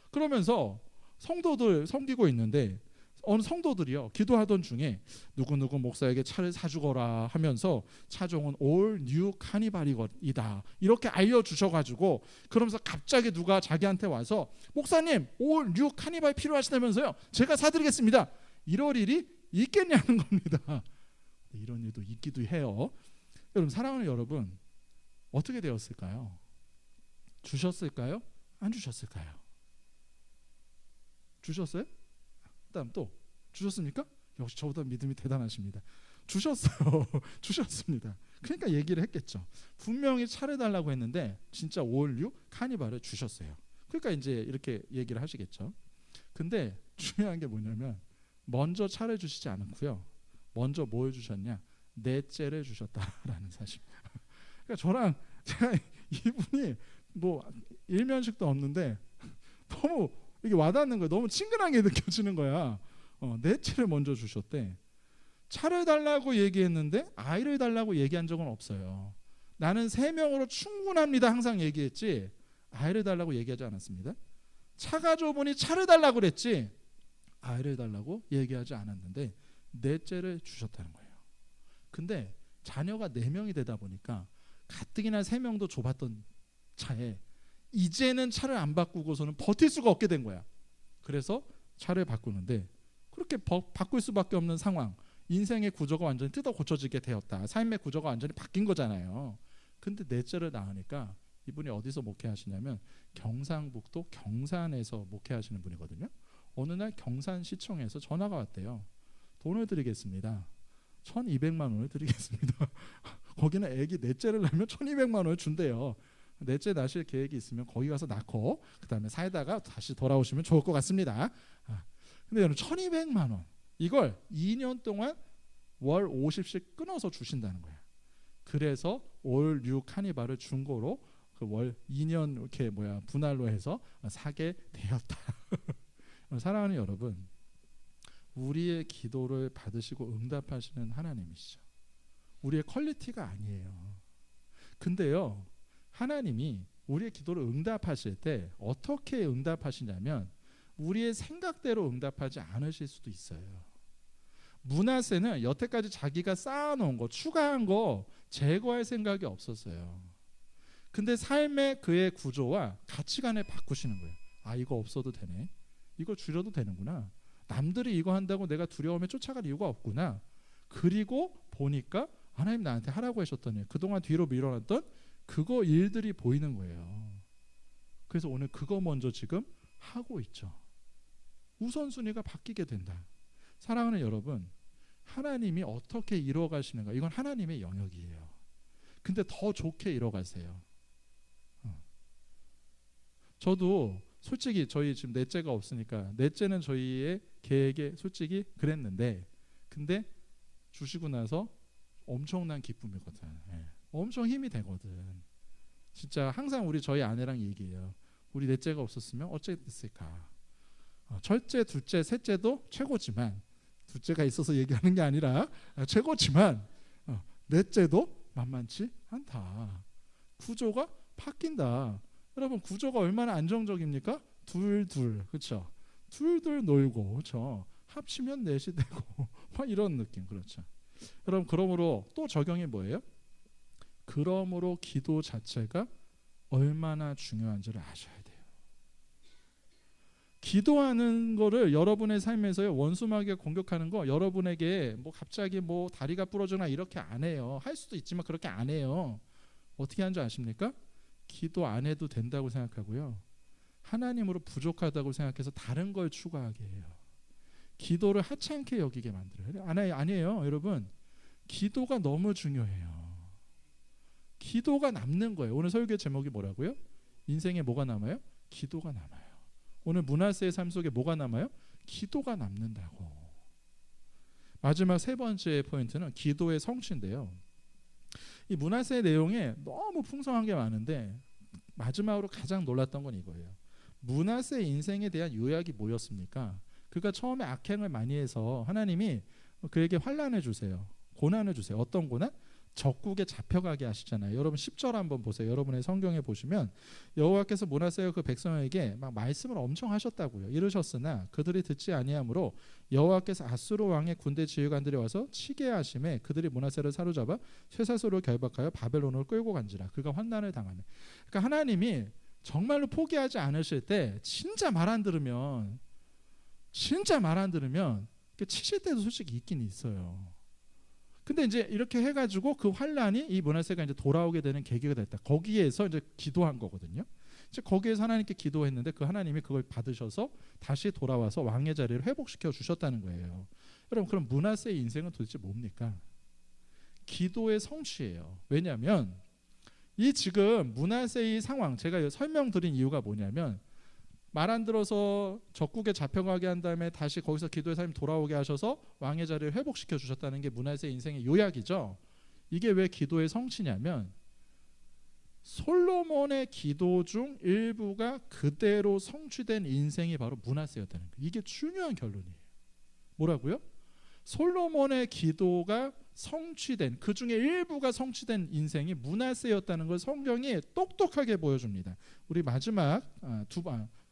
S1: 그러면서 성도들 섬기고 있는데 어느 성도들이요, 기도하던 중에 누구누구 목사에게 차를 사주거라 하면서 차종은 올 뉴 카니발이다 이렇게 알려주셔가지고, 그러면서 갑자기 누가 자기한테 와서 목사님, 올 뉴 카니발 필요하시다면서요, 제가 사드리겠습니다. 이럴 일이 있겠냐는 겁니다. 이런 일도 있기도 해요. 여러분, 사랑하는 여러분, 어떻게 되었을까요? 주셨을까요? 안 주셨을까요? 주셨어요? 그다음 또 주셨습니까? 역시 저보다 믿음이 대단하십니다. 주셨어요. 주셨습니다. 그러니까 얘기를 했겠죠. 분명히 차를 달라고 했는데 진짜 올류 카니발을 주셨어요. 그러니까 이제 이렇게 얘기를 하시겠죠. 근데 중요한 게 뭐냐면, 먼저 차를 주시지 않았고요, 먼저 뭘 주셨냐, 넷째를 주셨다라는 사실. 그러니까 저랑 제가 이분이 뭐 일면식도 없는데 너무 이게 와닿는 거야. 너무 친근하게 느껴지는 거야. 넷째를 먼저 주셨대. 차를 달라고 얘기했는데 아이를 달라고 얘기한 적은 없어요. 나는 3명으로 충분합니다 항상 얘기했지, 아이를 달라고 얘기하지 않았습니다. 차가 좁으니 차를 달라고 그랬지 아이를 달라고 얘기하지 않았는데 넷째를 주셨다는 거예요. 근데 자녀가 4명이 되다 보니까 가뜩이나 3명도 좁았던 차에 이제는 차를 안 바꾸고서는 버틸 수가 없게 된 거야. 그래서 차를 바꾸는데, 그렇게 바꿀 수밖에 없는 상황, 인생의 구조가 완전히 뜯어 고쳐지게 되었다. 삶의 구조가 완전히 바뀐 거잖아요. 근데 넷째를 낳으니까 이분이 어디서 목회하시냐면 경상북도 경산에서 목회하시는 분이거든요. 어느 날 경산시청에서 전화가 왔대요. 돈을 드리겠습니다. 1,200만 원을 드리겠습니다. 거기는 애기 넷째를 낳으면 1,200만 원을 준대요. 넷째 낳으실 계획이 있으면 거기 가서 낳고 그 다음에 살다가 다시 돌아오시면 좋을 것 같습니다. 근데 여러분, 1,200만 원 이걸 2년 동안 월 50씩 끊어서 주신다는 거야. 그래서 올 뉴 카니발을 중고로 그 월 2년 이렇게 분할로 해서 사게 되었다. 사랑하는 여러분, 우리의 기도를 받으시고 응답하시는 하나님이시죠. 우리의 퀄리티가 아니에요. 근데요, 하나님이 우리의 기도를 응답하실 때 어떻게 응답하시냐면, 우리의 생각대로 응답하지 않으실 수도 있어요. 므낫세는 여태까지 자기가 쌓아놓은 거, 추가한 거 제거할 생각이 없었어요. 근데 삶의 그의 구조와 가치관을 바꾸시는 거예요. 아, 이거 없어도 되네. 이거 줄여도 되는구나. 남들이 이거 한다고 내가 두려움에 쫓아갈 이유가 없구나. 그리고 보니까 하나님 나한테 하라고 하셨더니 그동안 뒤로 밀어놨던 그거 일들이 보이는 거예요. 그래서 오늘 그거 먼저 지금 하고 있죠. 우선순위가 바뀌게 된다. 사랑하는 여러분, 하나님이 어떻게 이루어가시는가, 이건 하나님의 영역이에요. 근데 더 좋게 이루어가세요. 저도 솔직히 저희 지금 넷째가 없으니까 넷째는 저희의 계획에 솔직히 그랬는데, 근데 주시고 나서 엄청난 기쁨이거든. 엄청 힘이 되거든. 진짜 항상 저희 아내랑 얘기해요. 우리 넷째가 없었으면 어쨌을까. 첫째, 둘째, 셋째도 최고지만, 둘째가 있어서 얘기하는 게 아니라 최고지만 넷째도 만만치 않다. 구조가 바뀐다. 여러분, 구조가 얼마나 안정적입니까? 둘둘, 그렇죠? 둘둘 놀고, 그렇죠? 합치면 넷이 되고 막 이런 느낌, 그렇죠? 여러분, 그러므로 또 적용이 뭐예요? 그러므로 기도 자체가 얼마나 중요한지를 아셔야 돼요. 기도하는 거를 여러분의 삶에서 원수마귀가 공격하는 거, 여러분에게 뭐 갑자기 뭐 다리가 부러지거나 이렇게 안 해요. 할 수도 있지만 그렇게 안 해요. 어떻게 하는 줄 아십니까? 기도 안 해도 된다고 생각하고요, 하나님으로 부족하다고 생각해서 다른 걸 추구하게 해요. 기도를 하찮게 여기게 만들어요. 아니에요, 여러분. 기도가 너무 중요해요. 기도가 남는 거예요. 오늘 설교 제목이 뭐라고요? 인생에 뭐가 남아요? 기도가 남아요. 오늘 므낫세의 삶 속에 뭐가 남아요? 기도가 남는다고. 마지막 세 번째 포인트는 기도의 성취인데요. 이 므낫세의 내용에 너무 풍성한 게 많은데 마지막으로 가장 놀랐던 건 이거예요. 므낫세의 인생에 대한 요약이 뭐였습니까? 그가 처음에 악행을 많이 해서 하나님이 그에게 환난을 주세요. 고난을 주세요. 어떤 고난? 적국에 잡혀가게 하시잖아요. 여러분 10절 한번 보세요. 여러분의 성경에 보시면 여호와께서 므낫세와 그 백성에게 막 말씀을 엄청 하셨다고요. 이르셨으나 그들이 듣지 아니하므로 여호와께서 아수르 왕의 군대 지휘관들이 와서 치게 하심에 그들이 므낫세를 사로잡아 쇠사슬로 결박하여 바벨론으로 끌고 간지라. 그가 환난을 당하며. 그러니까 하나님이 정말로 포기하지 않으실 때 진짜 말 안 들으면 치실 때도 솔직히 있긴 있어요. 근데 이제 이렇게 해가지고 그 환란이 이 므낫세가 이제 돌아오게 되는 계기가 됐다. 거기에서 이제 기도한 거거든요. 이제 거기에서 하나님께 기도했는데 그 하나님이 그걸 받으셔서 다시 돌아와서 왕의 자리를 회복시켜 주셨다는 거예요. 여러분, 그럼 므낫세의 인생은 도대체 뭡니까? 기도의 성취예요. 왜냐하면 이 지금 므낫세의 상황, 제가 설명드린 이유가 뭐냐면, 말 안 들어서 적국에 잡혀가게 한 다음에 다시 거기서 기도의 삶이 돌아오게 하셔서 왕의 자리를 회복시켜 주셨다는 게 므낫세 인생의 요약이죠. 이게 왜 기도의 성취냐면, 솔로몬의 기도 중 일부가 그대로 성취된 인생이 바로 므낫세였다는 거예요. 이게 중요한 결론이에요. 뭐라고요? 솔로몬의 기도가 성취된, 그 중에 일부가 성취된 인생이 므낫세였다는 걸 성경이 똑똑하게 보여줍니다. 우리 마지막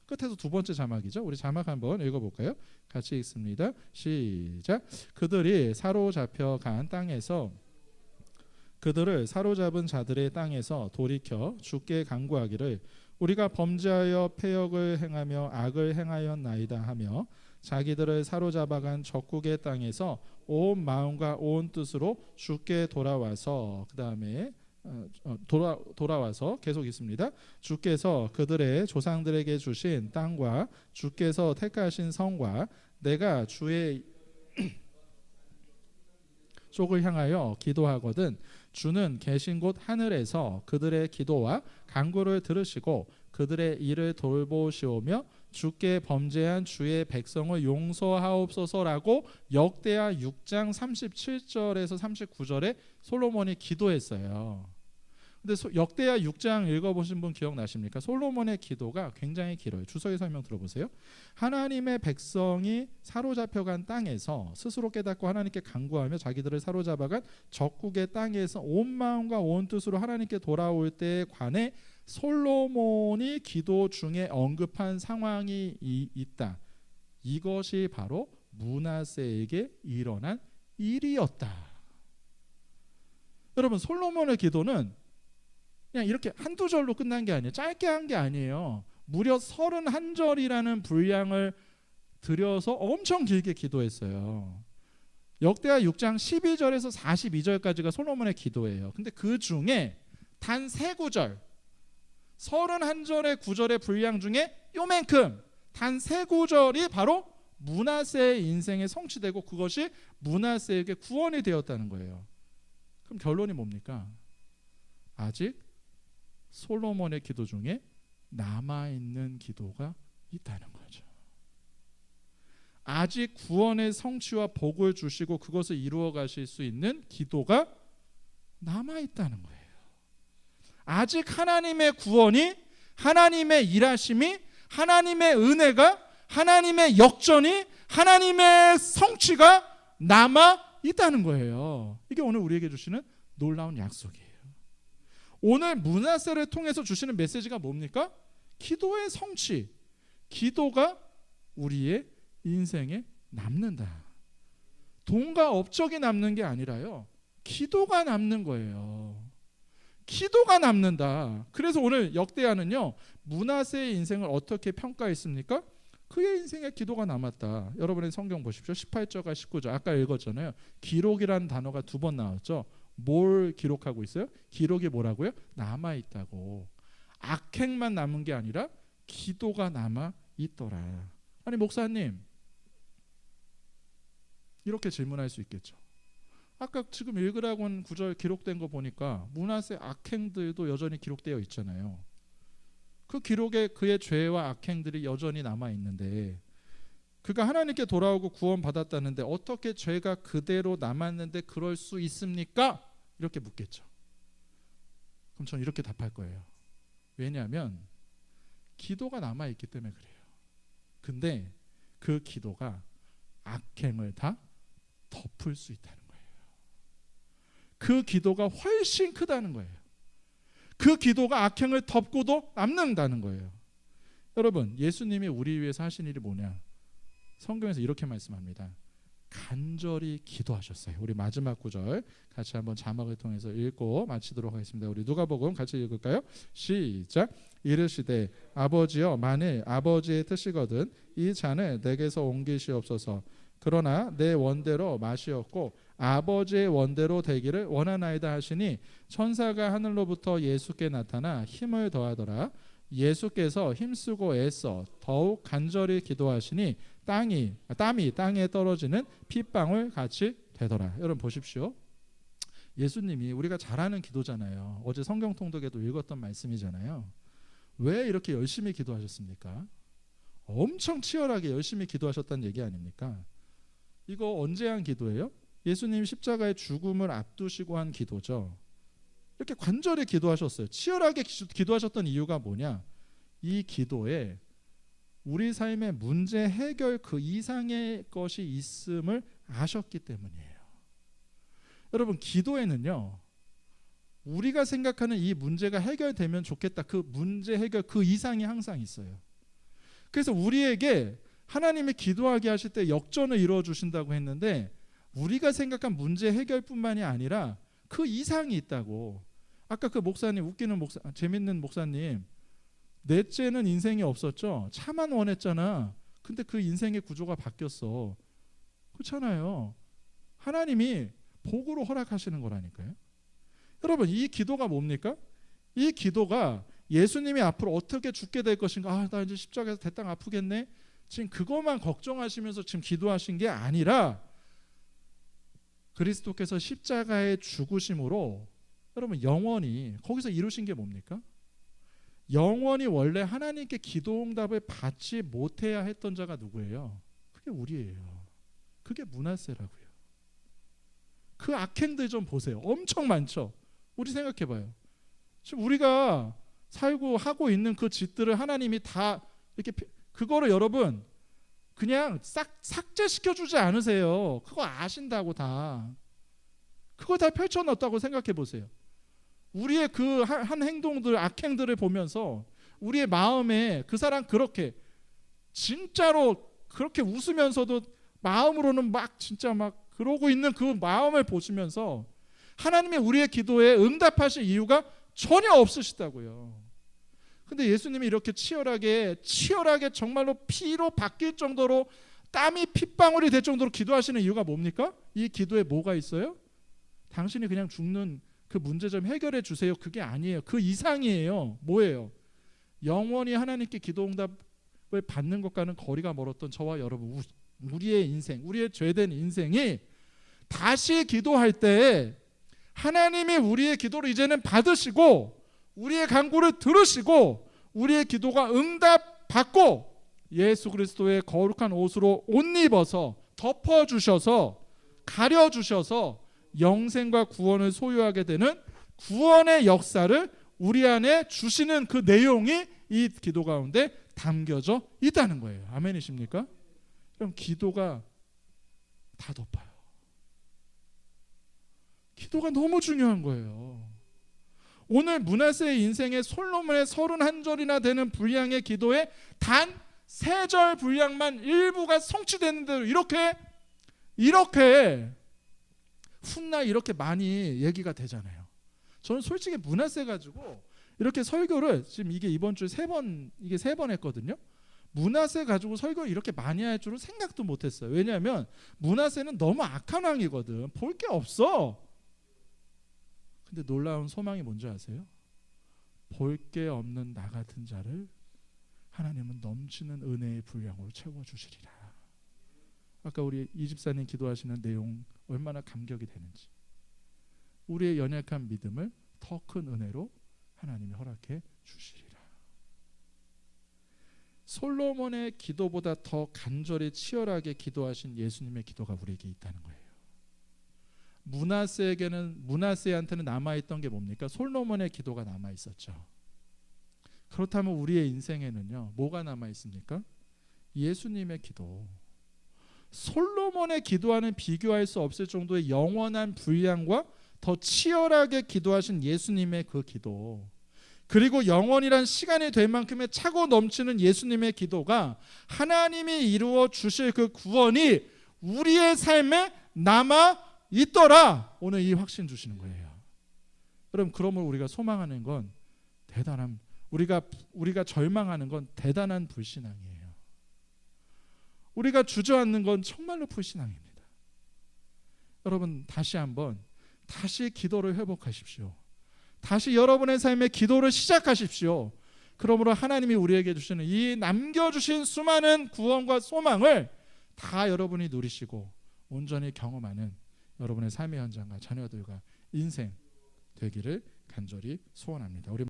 S1: 끝에서 두 번째 자막이죠. 우리 자막 한번 읽어볼까요? 같이 읽습니다. 시작. 그들을 사로잡은 자들의 땅에서 돌이켜 주께 간구하기를 우리가 범죄하여 패역을 행하며 악을 행하였나이다 하며 자기들을 사로잡아간 적국의 땅에서 온 마음과 온 뜻으로 주께 돌아와서, 그 다음에 돌아와서 계속 있습니다. 주께서 그들의 조상들에게 주신 땅과 주께서 택하신 성과 내가 주의 쪽을 향하여 기도하거든 주는 계신 곳 하늘에서 그들의 기도와 간구를 들으시고 그들의 일을 돌보시오며 주께 범죄한 주의 백성을 용서하옵소서라고 역대하 6장 37절에서 39절에 솔로몬이 기도했어요. 근데 역대하 6장 읽어보신 분 기억나십니까? 솔로몬의 기도가 굉장히 길어요. 주석의 설명 들어보세요. 하나님의 백성이 사로잡혀간 땅에서 스스로 깨닫고 하나님께 간구하며 자기들을 사로잡아간 적국의 땅에서 온 마음과 온 뜻으로 하나님께 돌아올 때에 관해 솔로몬이 기도 중에 언급한 상황이 있다. 이것이 바로 므낫세에게 일어난 일이었다. 여러분, 솔로몬의 기도는 그냥 이렇게 한두 절로 끝난 게 아니에요. 짧게 한 게 아니에요. 무려 31절이라는 분량을 들여서 엄청 길게 기도했어요. 역대하 6장 12절에서 42절까지가 솔로몬의 기도예요. 근데 그 중에 단 3구절 31절의 구절의 분량 중에 요만큼 단 3구절이 바로 므낫세의 인생에 성취되고 그것이 므낫세에게 구원이 되었다는 거예요. 그럼 결론이 뭡니까? 아직 솔로몬의 기도 중에 남아있는 기도가 있다는 거죠. 아직 구원의 성취와 복을 주시고 그것을 이루어 가실 수 있는 기도가 남아있다는 거예요. 아직 하나님의 구원이, 하나님의 일하심이, 하나님의 은혜가, 하나님의 역전이, 하나님의 성취가 남아있다는 거예요. 이게 오늘 우리에게 주시는 놀라운 약속이에요. 오늘 므낫세를 통해서 주시는 메시지가 뭡니까? 기도의 성취, 기도가 우리의 인생에 남는다. 돈과 업적이 남는 게 아니라요, 기도가 남는 거예요. 기도가 남는다. 그래서 오늘 역대하는요, 므낫세의 인생을 어떻게 평가했습니까? 그의 인생에 기도가 남았다. 여러분의 성경 보십시오. 18절과 19절 아까 읽었잖아요. 기록이라는 단어가 2번 나왔죠. 뭘 기록하고 있어요? 기록이 뭐라고요? 남아있다고. 악행만 남은 게 아니라 기도가 남아있더라. 아니 목사님, 이렇게 질문할 수 있겠죠. 아까 지금 읽으라고 한 구절 기록된 거 보니까 므낫세 악행들도 여전히 기록되어 있잖아요. 그 기록에 그의 죄와 악행들이 여전히 남아있는데, 그가 하나님께 돌아오고 구원받았다는데 어떻게 죄가 그대로 남았는데 그럴 수 있습니까? 이렇게 묻겠죠. 그럼 저는 이렇게 답할 거예요. 왜냐하면 기도가 남아있기 때문에 그래요. 근데 그 기도가 악행을 다 덮을 수 있다는 거예요. 그 기도가 훨씬 크다는 거예요. 그 기도가 악행을 덮고도 남는다는 거예요. 여러분, 예수님이 우리 위해서 하신 일이 뭐냐? 성경에서 이렇게 말씀합니다. 간절히 기도하셨어요. 우리 마지막 구절 같이 한번 자막을 통해서 읽고 마치도록 하겠습니다. 우리 누가복음 같이 읽을까요? 시작. 이르시되 아버지여, 만일 아버지의 뜻이거든 이 잔을 내게서 옮기시옵소서. 그러나 내 원대로 마시었고 아버지의 원대로 되기를 원하나이다 하시니 천사가 하늘로부터 예수께 나타나 힘을 더하더라. 예수께서 힘쓰고 애써 더욱 간절히 기도하시니 땀이 땅에 떨어지는 핏방울 같이 되더라. 여러분 보십시오. 예수님이 우리가 잘 아는 기도잖아요. 어제 성경 통독에도 읽었던 말씀이잖아요. 왜 이렇게 열심히 기도하셨습니까? 엄청 치열하게 열심히 기도하셨다는 얘기 아닙니까? 이거 언제 한 기도예요? 예수님 십자가의 죽음을 앞두시고 한 기도죠. 이렇게 간절히 기도하셨어요. 치열하게 기도하셨던 이유가 뭐냐? 이 기도에 우리 삶의 문제 해결 그 이상의 것이 있음을 아셨기 때문이에요. 여러분, 기도에는요, 우리가 생각하는 이 문제가 해결되면 좋겠다, 그 문제 해결 그 이상이 항상 있어요. 그래서 우리에게 하나님이 기도하게 하실 때 역전을 이루어 주신다고 했는데, 우리가 생각한 문제 해결뿐만이 아니라 그 이상이 있다고. 아까 그 목사님, 웃기는 재밌는 목사님, 넷째는 인생이 없었죠. 차만 원했잖아. 근데 그 인생의 구조가 바뀌었어. 그렇잖아요. 하나님이 복으로 허락하시는 거라니까요. 여러분, 이 기도가 뭡니까? 이 기도가 예수님이 앞으로 어떻게 죽게 될 것인가, 나 이제 십자가에서 대땅 아프겠네, 지금 그것만 걱정하시면서 지금 기도하신 게 아니라 그리스도께서 십자가의 죽으심으로 여러분 영원히 거기서 이루신 게 뭡니까? 영원히 원래 하나님께 기도응답을 받지 못해야 했던 자가 누구예요? 그게 우리예요. 그게 므낫세라고요. 그 악행들 좀 보세요. 엄청 많죠. 우리 생각해봐요. 지금 우리가 살고 하고 있는 그 짓들을 하나님이 다 이렇게, 그거를 여러분 그냥 싹 삭제시켜주지 않으세요. 그거 아신다고 다. 그거 다 펼쳐놨다고 생각해보세요. 우리의 그 한 행동들, 악행들을 보면서 우리의 마음에 그 사람 그렇게 진짜로 그렇게 웃으면서도 마음으로는 막 진짜 막 그러고 있는 그 마음을 보시면서 하나님이 우리의 기도에 응답하실 이유가 전혀 없으시다고요. 근데 예수님이 이렇게 치열하게 정말로 피로 바뀔 정도로 땀이 핏방울이 될 정도로 기도하시는 이유가 뭡니까? 이 기도에 뭐가 있어요? 당신이 그냥 죽는 그 문제 좀 해결해 주세요. 그게 아니에요. 그 이상이에요. 뭐예요? 영원히 하나님께 기도 응답을 받는 것과는 거리가 멀었던 저와 여러분, 우리의 인생, 우리의 죄된 인생이 다시 기도할 때 하나님이 우리의 기도를 이제는 받으시고 우리의 간구를 들으시고 우리의 기도가 응답받고 예수 그리스도의 거룩한 옷으로 옷 입어서 덮어주셔서 가려주셔서 영생과 구원을 소유하게 되는 구원의 역사를 우리 안에 주시는 그 내용이 이 기도 가운데 담겨져 있다는 거예요. 아멘이십니까? 그럼 기도가 다 덮어요. 기도가 너무 중요한 거예요. 오늘 므낫세의 인생에 솔로몬의 31절이나 되는 분량의 기도에 단 3절 분량만 일부가 성취되는 대로 이렇게 훗날 이렇게 많이 얘기가 되잖아요. 저는 솔직히 므낫세 가지고 이렇게 설교를 지금 이게 이번 주에 3번 했거든요. 므낫세 가지고 설교를 이렇게 많이 할 줄은 생각도 못했어요. 왜냐하면 므낫세는 너무 악한 왕이거든. 볼 게 없어. 근데 놀라운 소망이 뭔지 아세요? 볼 게 없는 나 같은 자를 하나님은 넘치는 은혜의 분량으로 채워주시리라. 아까 우리 이 집사님 기도하시는 내용 얼마나 감격이 되는지. 우리의 연약한 믿음을 더 큰 은혜로 하나님이 허락해 주시리라. 솔로몬의 기도보다 더 간절히 치열하게 기도하신 예수님의 기도가 우리에게 있다는 거예요. 므낫세한테는 남아있던 게 뭡니까? 솔로몬의 기도가 남아있었죠. 그렇다면 우리의 인생에는요, 뭐가 남아있습니까? 예수님의 기도. 솔로몬의 기도와는 비교할 수 없을 정도의 영원한 분량과 더 치열하게 기도하신 예수님의 그 기도, 그리고 영원이란 시간이 될 만큼의 차고 넘치는 예수님의 기도가 하나님이 이루어 주실 그 구원이 우리의 삶에 남아 있더라. 오늘 이 확신 주시는 거예요. 여러분, 그러므로 우리가 소망하는 건 대단한, 우리가 절망하는 건 대단한 불신앙이에요. 우리가 주저앉는 건 정말로 불신앙입니다. 여러분, 다시 기도를 회복하십시오. 다시 여러분의 삶에 기도를 시작하십시오. 그러므로 하나님이 우리에게 주시는 이 남겨주신 수많은 구원과 소망을 다 여러분이 누리시고 온전히 경험하는 여러분의 삶의 현장과 자녀들과 인생 되기를 간절히 소원합니다. 우리